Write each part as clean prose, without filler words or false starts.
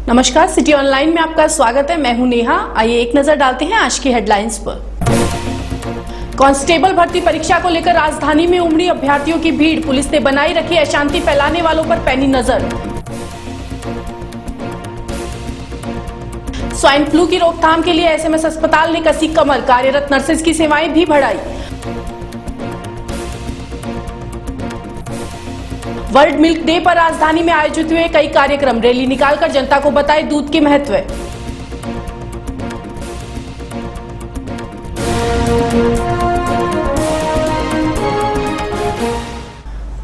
नमस्कार, city online में आपका स्वागत है। मैं हूं नेहा। आइए एक नजर डालते हैं आज की हेडलाइंस पर। कांस्टेबल भर्ती परीक्षा को लेकर राजधानी में उमड़ी अभ्यर्थियों की भीड़। पुलिस ने बनाई रखी अशांति फैलाने वालों पर पैनी नजर। स्वाइन फ्लू की रोकथाम के लिए एसएमएस अस्पताल ने कसी कमर। कार्यरत नर्सेज की सेवाएं भी बढ़ाई। वर्ल्ड मिल्क डे पर राजधानी में आयोजित हुए कई कार्यक्रम। रैली निकालकर जनता को बताए दूध के महत्व।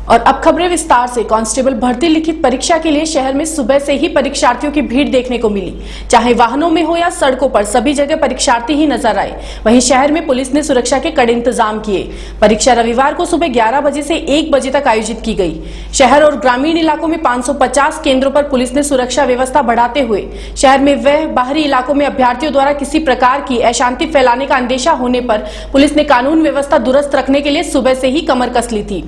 और अब खबरें विस्तार से। कांस्टेबल भर्ती लिखित परीक्षा के लिए शहर में सुबह से ही परीक्षार्थियों की भीड़ देखने को मिली। चाहे वाहनों में हो या सड़कों पर, सभी जगह परीक्षार्थी ही नजर आए। वहीं शहर में पुलिस ने सुरक्षा के कड़े इंतजाम किए। परीक्षा रविवार को सुबह 11 बजे से 1 बजे तक आयोजित की गई। शहर और ग्रामीण इलाकों में 550 केंद्रों पर पुलिस ने सुरक्षा व्यवस्था बढ़ाते हुए शहर में व बाहरी इलाकों में अभ्यर्थियों द्वारा किसी प्रकार की अशांति फैलाने का अंदेशा होने पर पुलिस ने कानून व्यवस्था दुरुस्त रखने के लिए सुबह से ही कमर कस ली थी।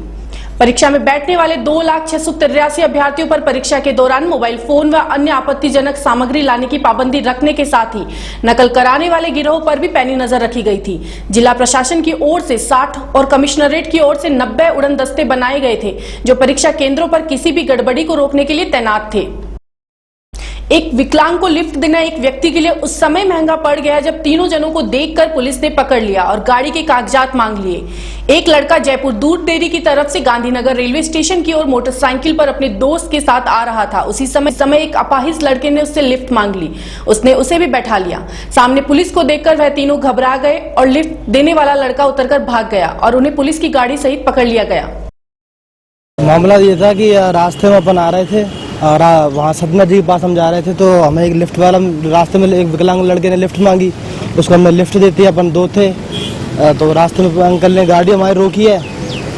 परीक्षा में बैठने वाले 2,06,83 अभ्यर्थियों पर परीक्षा के दौरान मोबाइल फोन व अन्य आपत्तिजनक सामग्री लाने की पाबंदी रखने के साथ ही नकल कराने वाले गिरोह पर भी पैनी नजर रखी गई थी। जिला प्रशासन की ओर से 60 और कमिश्नरेट की ओर से 90 उड़न दस्ते बनाए गए थे, जो परीक्षा केंद्रों पर किसी भी गड़बड़ी को रोकने के लिए तैनात थे। एक विकलांग को लिफ्ट देना एक व्यक्ति के लिए उस समय महंगा पड़ गया जब तीनों जनों को देखकर पुलिस ने पकड़ लिया और गाड़ी के कागजात मांग लिए। एक लड़का जयपुर दूध डेयरी की तरफ से गांधीनगर रेलवे स्टेशन की ओर मोटरसाइकिल पर अपने दोस्त के साथ आ रहा था। उसी समय एक अपाहिज लड़के ने उससे लिफ्ट मांग ली। उसने उसे भी बैठा लिया। सामने पुलिस को देखकर वह तीनों घबरा गए और लिफ्ट देने वाला लड़का उतरकर भाग गया और उन्हें पुलिस की गाड़ी सहित पकड़ लिया गया। मामला ये था कि रास्ते में अपन आ रहे थे और वहाँ सतना जी के पास हम जा रहे थे, तो हमें एक लिफ्ट वाला रास्ते में एक विकलांग लड़के ने लिफ्ट मांगी। उसको हमने लिफ्ट देती, अपन दो थे। तो रास्ते में अंकल ने गाड़ी हमारी रोकी है,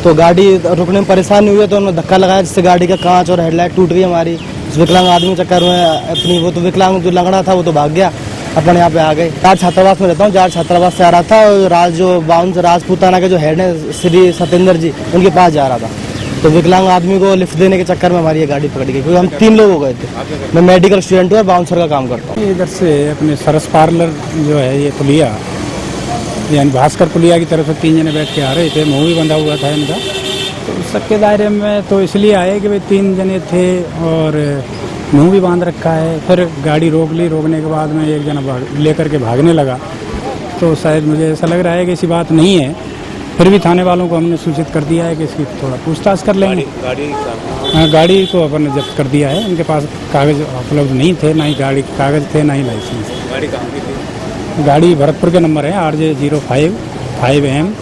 तो गाड़ी रुकने में परेशानी हुई है, तो उन्होंने धक्का लगाया जिससे गाड़ी का कांच और हेडलाइट टूट गई हमारी। उस विकलांग आदमी चक्कर में अपनी वो तो विकलांग जो लंगड़ा था वो तो भाग गया। अपन यहाँ पे आ गए। जाट छात्रावास में रहता हूँ, जाट छात्रावास से आ रहा था और जो राजपूताना के जो हेड है श्री सत्येंद्र जी, उनके पास जा रहा था। तो विकलांग आदमी को लिफ्ट देने के चक्कर में हमारी ये गाड़ी पकड़ गई, क्योंकि हम 3 लोग हो गए थे। मैं मेडिकल स्टूडेंट हूँ और बाउंसर का काम करता हूँ। इधर से अपने सरस पार्लर जो है ये पुलिया, यानी भास्कर पुलिया की तरफ से 3 जने बैठ के आ रहे थे। मुँह भी बंधा हुआ था इनका, तो सबके दायरे में तो इसलिए आए कि भाई 3 जने थे और मुँह भी बांध रखा है। फिर गाड़ी रोक ली। रोकने के बाद में एक जना लेकर के भागने लगा। तो शायद मुझे ऐसा लग रहा है कि ऐसी बात नहीं है। फिर भी थाने वालों को हमने सूचित कर दिया है कि इसकी थोड़ा पूछताछ कर लेंगे। गाड़ी को अपन ने जब्त कर दिया है। उनके पास कागज उपलब्ध नहीं थे, ना ही गाड़ी के कागज थे, ना ही लाइसेंस। गाड़ी कहाँ की थी? गाड़ी भरतपुर के नंबर है, RJ05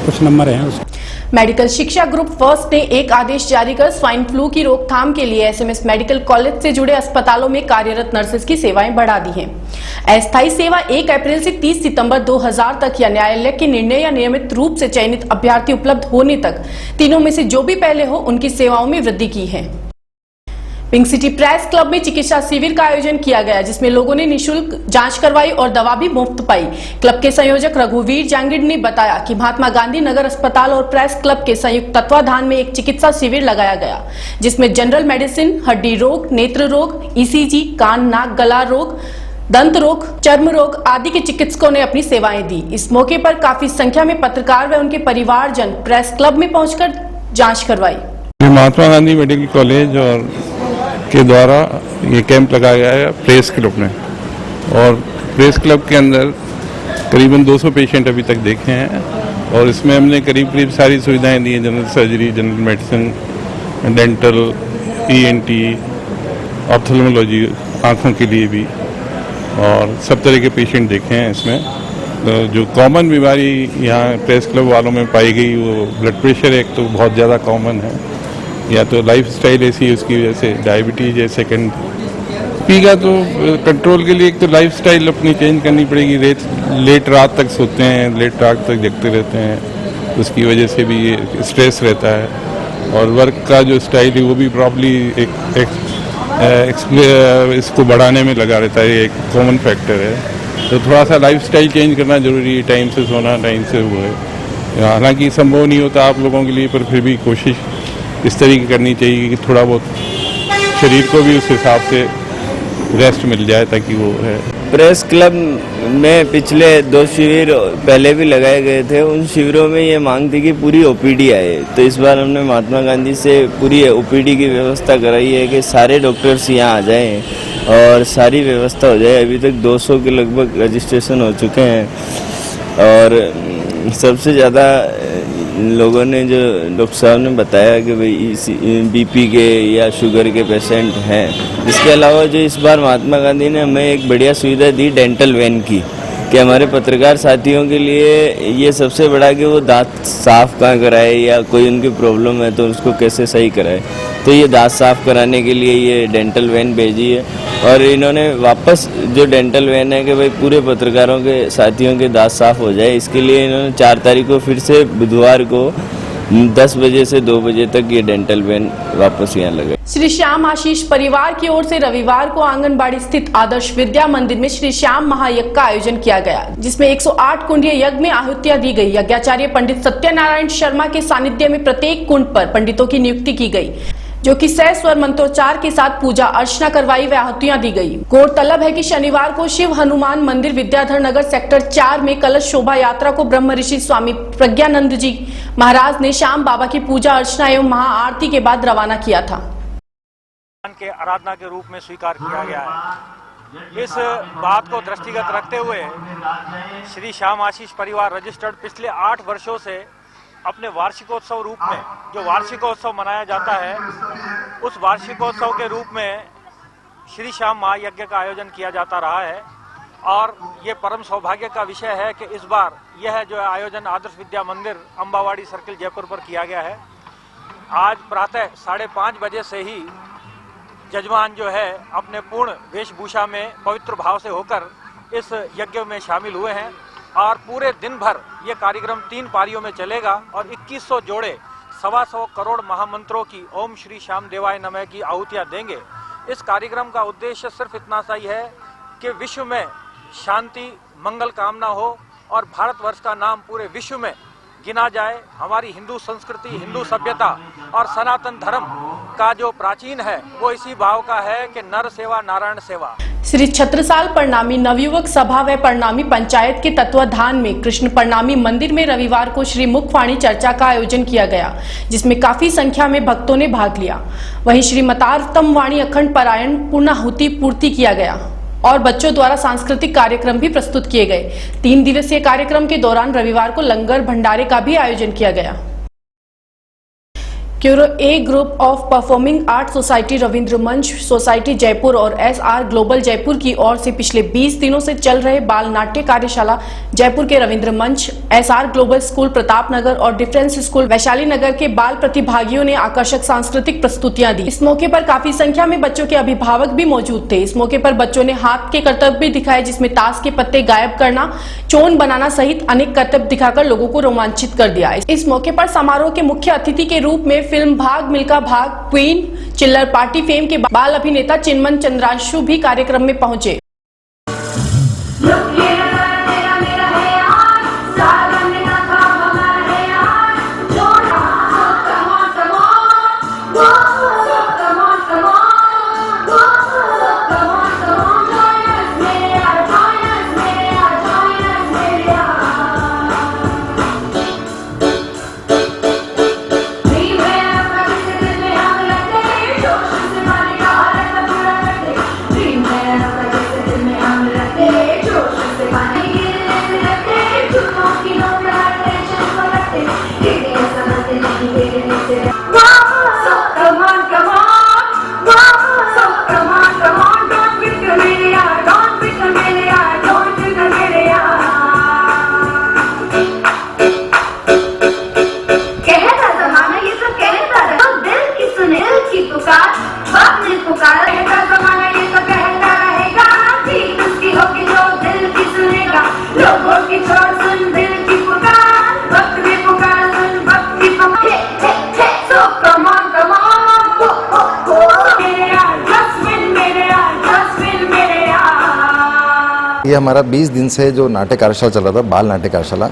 कुछ नंबर है उसका। मेडिकल शिक्षा ग्रुप फर्स्ट ने एक आदेश जारी कर स्वाइन फ्लू की रोकथाम के लिए एसएमएस मेडिकल कॉलेज से जुड़े अस्पतालों में कार्यरत नर्सेज की सेवाएं बढ़ा दी हैं। अस्थायी सेवा 1 अप्रैल से 30 सितंबर 2000 तक या न्यायालय के निर्णय या नियमित रूप से चयनित अभ्यर्थी उपलब्ध होने तक, तीनों में से जो भी पहले हो उनकी सेवाओं में वृद्धि की है। पिंक सिटी प्रेस क्लब में चिकित्सा शिविर का आयोजन किया गया, जिसमें लोगों ने निःशुल्क जांच करवाई और दवा भी मुफ्त पाई। क्लब के संयोजक रघुवीर जांगिड़ ने बताया कि महात्मा गांधी नगर अस्पताल और प्रेस क्लब के संयुक्त तत्वाधान में एक चिकित्सा शिविर लगाया गया, जिसमें जनरल मेडिसिन, हड्डी रोग, नेत्र रोग, ECG, कान नाक गला रोग, दंत रोग, चर्म रोग आदि के चिकित्सकों ने अपनी सेवाएं दी। इस मौके पर काफी संख्या में पत्रकार व उनके परिवारजन प्रेस क्लब में पहुंचकर जांच करवाई। महात्मा गांधी मेडिकल कॉलेज और के द्वारा ये कैंप लगाया गया है प्रेस क्लब में, और प्रेस क्लब के अंदर करीबन 200 पेशेंट अभी तक देखे हैं, और इसमें हमने करीब सारी सुविधाएं दी हैं। General surgery, general medicine, dental, ENT, ophthalmology, आँखों के लिए भी, और सब तरह के पेशेंट देखे हैं इसमें। तो जो कॉमन बीमारी यहाँ प्रेस क्लब वालों में पाई गई, वो ब्लड प्रेशर एक तो बहुत ज़्यादा कॉमन है, या तो लाइफस्टाइल ऐसी है उसकी वजह से, डायबिटीज है। सेकंड पी का तो कंट्रोल के लिए एक तो लाइफस्टाइल अपनी चेंज करनी पड़ेगी। लेट रात तक सोते हैं, लेट रात तक जगते रहते हैं, उसकी वजह से भी ये स्ट्रेस रहता है। और वर्क का जो स्टाइल है वो भी प्रॉब्ली इसको बढ़ाने में लगा रहता है, ये एक कॉमन फैक्टर है। तो थोड़ा सा लाइफस्टाइल चेंज करना जरूरी है। टाइम से सोना, टाइम से वो है। हालांकि संभव नहीं होता आप लोगों के लिए, पर फिर भी कोशिश इस तरीके करनी चाहिए कि थोड़ा बहुत शरीर को भी उस हिसाब से रेस्ट मिल जाए, ताकि वो है। प्रेस क्लब में पिछले 2 शिविर पहले भी लगाए गए थे। उन शिविरों में ये मांग थी कि पूरी ओपीडी आए, तो इस बार हमने महात्मा गांधी से पूरी ओपीडी की व्यवस्था कराई है कि सारे डॉक्टर्स यहाँ आ जाएं और सारी व्यवस्था हो जाए। अभी तक 200 के लगभग रजिस्ट्रेशन हो चुके हैं और सबसे ज़्यादा लोगों ने, जो डॉक्टर साहब ने बताया कि भाई बीपी के या शुगर के पेशेंट हैं। इसके अलावा जो इस बार महात्मा गांधी ने हमें एक बढ़िया सुविधा दी डेंटल वैन की, कि हमारे पत्रकार साथियों के लिए ये सबसे बड़ा कि वो दांत साफ कहाँ कराए या कोई उनकी प्रॉब्लम है तो उसको कैसे सही कराए। तो ये दांत साफ कराने के लिए ये डेंटल वैन भेजी है और इन्होंने वापस जो डेंटल वैन है कि भाई पूरे पत्रकारों के साथियों के दांत साफ हो जाए, इसके लिए इन्होंने 4 तारीख को फिर से बुधवार को 10 बजे से 2 बजे तक ये डेंटल वैन वापस यहाँ लगे। श्री श्याम आशीष परिवार की ओर से रविवार को आंगनबाड़ी स्थित आदर्श विद्या मंदिर में श्री श्याम महायज्ञ का आयोजन किया गया, जिसमें 108 कुंडीय यज्ञ में आहुतियां दी गई। यज्ञाचार्य पंडित सत्यनारायण शर्मा के सानिध्य में प्रत्येक कुंड पर पंडितों की नियुक्ति की गई, जो कि सह स्वर मंत्रोच्चार के साथ पूजा अर्चना करवाई व आहुतियां दी गई। गौरतलब है कि शनिवार को शिव हनुमान मंदिर विद्याधर नगर सेक्टर 4 में कलश शोभा यात्रा को ब्रह्म ऋषि स्वामी प्रज्ञानंद जी महाराज ने श्याम बाबा की पूजा अर्चना एवं महाआरती के बाद रवाना किया था। के आराधना के रूप में स्वीकार किया गया है। इस बात को दृष्टिगत रखते हुए श्री श्याम आशीष परिवार रजिस्टर्ड पिछले 8 वर्षों से अपने वार्षिकोत्सव रूप में, जो वार्षिकोत्सव मनाया जाता है, उस वार्षिकोत्सव के रूप में श्री श्याम महायज्ञ का आयोजन किया जाता रहा है। और ये परम सौभाग्य का विषय है कि इस बार यह जो आयोजन आदर्श विद्या मंदिर अम्बावाड़ी सर्किल जयपुर पर किया गया है। आज प्रातः 5:30 बजे से ही जजमान जो है अपने पूर्ण वेशभूषा में पवित्र भाव से होकर इस यज्ञ में शामिल हुए हैं और पूरे दिन भर ये कार्यक्रम 3 पारियों में चलेगा और 2100 जोड़े 125 करोड़ महामंत्रों की ओम श्री श्याम देवाय नमः की आहुतियां देंगे। इस कार्यक्रम का उद्देश्य सिर्फ इतना सा ही है कि विश्व में शांति मंगल कामना हो और भारतवर्ष का नाम पूरे विश्व में गिना जाए। हमारी हिंदू संस्कृति, हिंदू सभ्यता और सनातन धर्म का जो प्राचीन है वो इसी भाव का है कि नर सेवा नारायण सेवा। श्री छत्रसाल प्रणामी नवयुवक सभा व प्रणामी पंचायत के तत्वाधान में कृष्ण प्रणामी मंदिर में रविवार को श्री मुखवाणी चर्चा का आयोजन किया गया, जिसमें काफी संख्या में भक्तों ने भाग लिया। वहीं श्री मतारतम वाणी अखंड पारायण पूर्णाहुति पूर्ति किया गया और बच्चों द्वारा सांस्कृतिक कार्यक्रम भी प्रस्तुत किए गए। 3 दिवसीय कार्यक्रम के दौरान रविवार को लंगर भंडारे का भी आयोजन किया गया। क्यूरो a group of performing art society Ravindra Manch society Jaipur और SR ग्लोबल जयपुर की ओर से पिछले 20 दिनों से चल रहे बाल नाट्य कार्यशाला जयपुर के रविंद्र मंच, SR ग्लोबल स्कूल प्रतापनगर और डिफरेंस स्कूल वैशाली नगर के बाल प्रतिभागियों ने आकर्षक सांस्कृतिक प्रस्तुतियां दी। इस मौके पर काफी संख्या में बच्चों के अभिभावक भी मौजूद थे। इस मौके पर बच्चों ने हाथ के करतब भी दिखाए, जिसमें ताश के पत्ते गायब करना, चोन बनाना सहित अनेक करतब दिखाकर लोगों को रोमांचित कर दिया। इस मौके पर समारोह के मुख्य अतिथि के रूप में फिल्म भाग मिल्खा भाग, क्वीन, चिल्लर पार्टी फेम के बाल अभिनेता चिन्मन चंद्रांशु भी कार्यक्रम में पहुंचे। ये हमारा 20 दिन से जो नाट्य कार्यशाला चल रहा था, बाल नाट्य कार्यशाला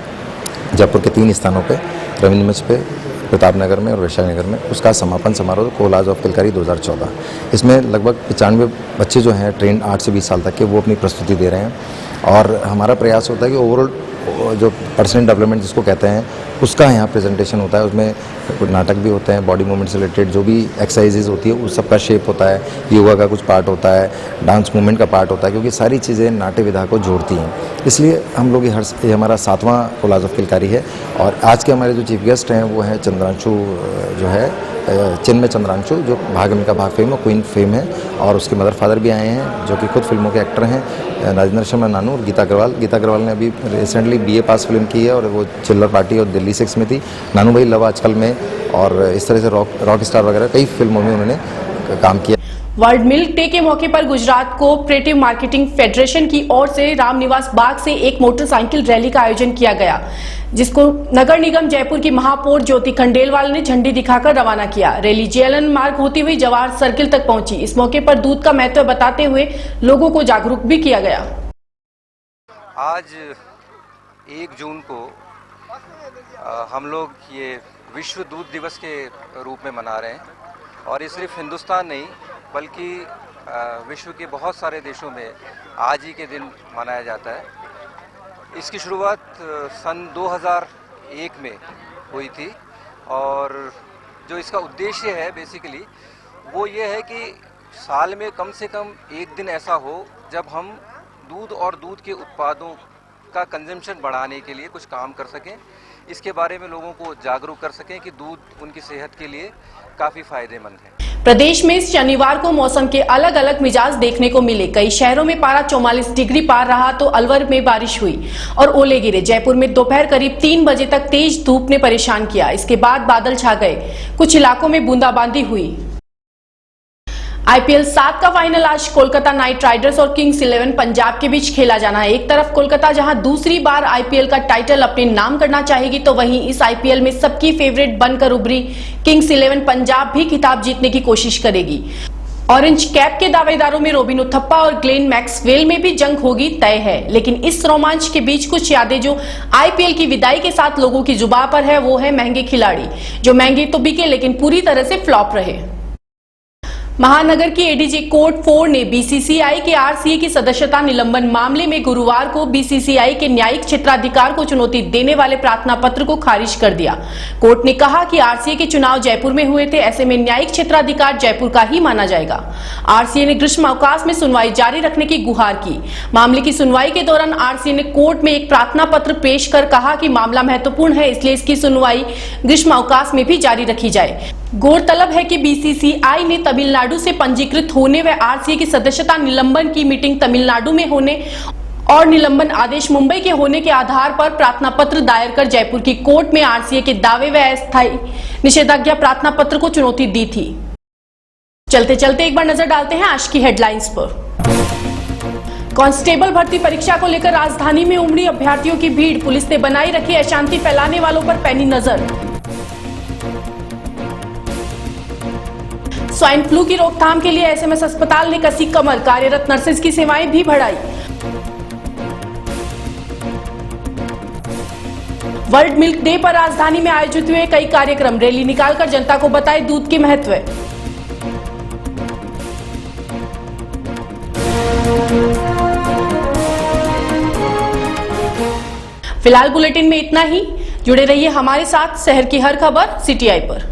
जयपुर के 3 स्थानों पे, रविंद्र मंच पे, प्रतापनगर में और वैशाली नगर में। उसका समापन समारोह कोलाज ऑफ किलकारी 2014। इसमें लगभग 95 बच्चे जो हैं ट्रेंड 8 से 20 साल तक के, वो अपनी प्रस्तुति दे रहे हैं। और हमारा प्रयास होता है कि ओवरऑल जो पर्सनल डेवलपमेंट जिसको कहते हैं उसका यहाँ प्रेजेंटेशन होता है। उसमें कुछ नाटक भी होते हैं, बॉडी मूवमेंट से रिलेटेड जो भी एक्सरसाइजेज होती है उस सबका शेप होता है, योगा का कुछ पार्ट होता है, डांस मूवमेंट का पार्ट होता है, क्योंकि सारी चीज़ें नाट्य विधा को जोड़ती हैं। इसलिए हम लोग ये हमारा 7वां कोलाज ऑफ किलकारी है। और आज के हमारे जो चीफ गेस्ट हैं वो हैं चंद्रांशु, जो है चिन्मय चंद्रांशु, जो भागम का भाग फेम और क्वीन फेम है, और उसके मदर फादर भी आए हैं जो कि खुद फिल्मों के एक्टर हैं, राजेंद्र शर्मा नानू और गीता अग्रवाल। गीता अग्रवाल ने अभी रिसेंटली BA पास फिल्म की है और वो चिल्लर पार्टी और दिल्ली 6 में थी। नानू भाई लव आजकल में, और इस तरह से रॉक स्टार वगैरह कई फिल्मों में उन्होंने काम किया। वर्ल्ड मिल्क डे के मौके पर गुजरात कोऑपरेटिव मार्केटिंग फेडरेशन की ओर से रामनिवास बाग से एक मोटरसाइकिल रैली का आयोजन किया गया, जिसको नगर निगम जयपुर की महापौर ज्योति खंडेलवाल ने झंडी दिखाकर रवाना किया। रैली जेएलएन मार्ग होती हुई जवाहर सर्किल तक पहुंची। इस मौके पर दूध का महत्व बताते हुए लोगों को जागरूक भी किया गया। आज 1 जून को हम लोग ये विश्व दूध दिवस के रूप में मना रहे हैं, और ये सिर्फ हिंदुस्तान नहीं बल्कि विश्व के बहुत सारे देशों में आज ही के दिन मनाया जाता है। इसकी शुरुआत सन 2001 में हुई थी, और जो इसका उद्देश्य है बेसिकली वो ये है कि साल में कम से कम एक दिन ऐसा हो जब हम दूध और दूध के उत्पादों का कंजम्पशन बढ़ाने के लिए कुछ काम कर सकें, इसके बारे में लोगों को जागरूक कर सकें कि दूध उनकी सेहत के लिए काफ़ी फायदेमंद है। प्रदेश में शनिवार को मौसम के अलग अलग मिजाज देखने को मिले। कई शहरों में पारा 44 डिग्री पार रहा तो अलवर में बारिश हुई और ओले गिरे। जयपुर में दोपहर करीब 3 बजे तक तेज धूप ने परेशान किया। इसके बाद बादल छा गए, कुछ इलाकों में बूंदाबांदी हुई। IPL 7 का फाइनल आज कोलकाता नाइट राइडर्स और किंग्स 11 पंजाब के बीच खेला जाना है। एक तरफ कोलकाता जहां दूसरी बार IPL का टाइटल अपने नाम करना चाहेगी, तो वहीं इस IPL में सबकी फेवरेट बनकर उभरी किंग्स 11 पंजाब भी खिताब जीतने की कोशिश करेगी। ऑरेंज कैप के दावेदारों में रोबिन उथप्पा और ग्लेन मैक्सवेल में भी जंग होगी तय है। लेकिन इस रोमांच के बीच कुछ यादें जो IPL की विदाई के साथ लोगों की जुबान पर है, वो है महंगे खिलाड़ी, जो महंगे तो बिके लेकिन पूरी तरह से फ्लॉप रहे। महानगर की ADJ कोर्ट 4 ने BCCI के RCA की सदस्यता निलंबन मामले में गुरुवार को BCCI के न्यायिक क्षेत्राधिकार को चुनौती देने वाले प्रार्थना पत्र को खारिज कर दिया। कोर्ट ने कहा कि RCA के चुनाव जयपुर में हुए थे, ऐसे में न्यायिक क्षेत्राधिकार जयपुर का ही माना जाएगा। RCA ने ग्रीष्म अवकाश में सुनवाई जारी रखने की गुहार की। मामले की सुनवाई के दौरान RCA ने कोर्ट में एक प्रार्थना पत्र पेश कर कहा कि मामला महत्वपूर्ण है, इसलिए इसकी सुनवाई ग्रीष्म अवकाश में भी जारी रखी जाए। गौरतलब है कि BCCI ने तमिलनाडु से पंजीकृत होने व RCA की सदस्यता निलंबन की मीटिंग तमिलनाडु में होने और निलंबन आदेश मुंबई के होने के आधार पर प्रार्थना पत्र दायर कर जयपुर की कोर्ट में RCA के दावे व अस्थायी निषेधाज्ञा प्रार्थना पत्र को चुनौती दी थी। चलते चलते एक बार नजर डालते हैं आज की हेडलाइंस पर। कांस्टेबल भर्ती परीक्षा को लेकर राजधानी में उमड़ी अभ्यर्थियों की भीड़, पुलिस ने बनाई रखी अशांति फैलाने वालों पर पैनी नजर। स्वाइन फ्लू की रोकथाम के लिए SMS अस्पताल ने कसी कमर, कार्यरत नर्सेज की सेवाएं भी बढ़ाई। वर्ल्ड मिल्क डे पर राजधानी में आयोजित हुए कई कार्यक्रम, रैली निकालकर जनता को बताए दूध के महत्व। फिलहाल बुलेटिन में इतना ही। जुड़े रहिए हमारे साथ, शहर की हर खबर CTI पर।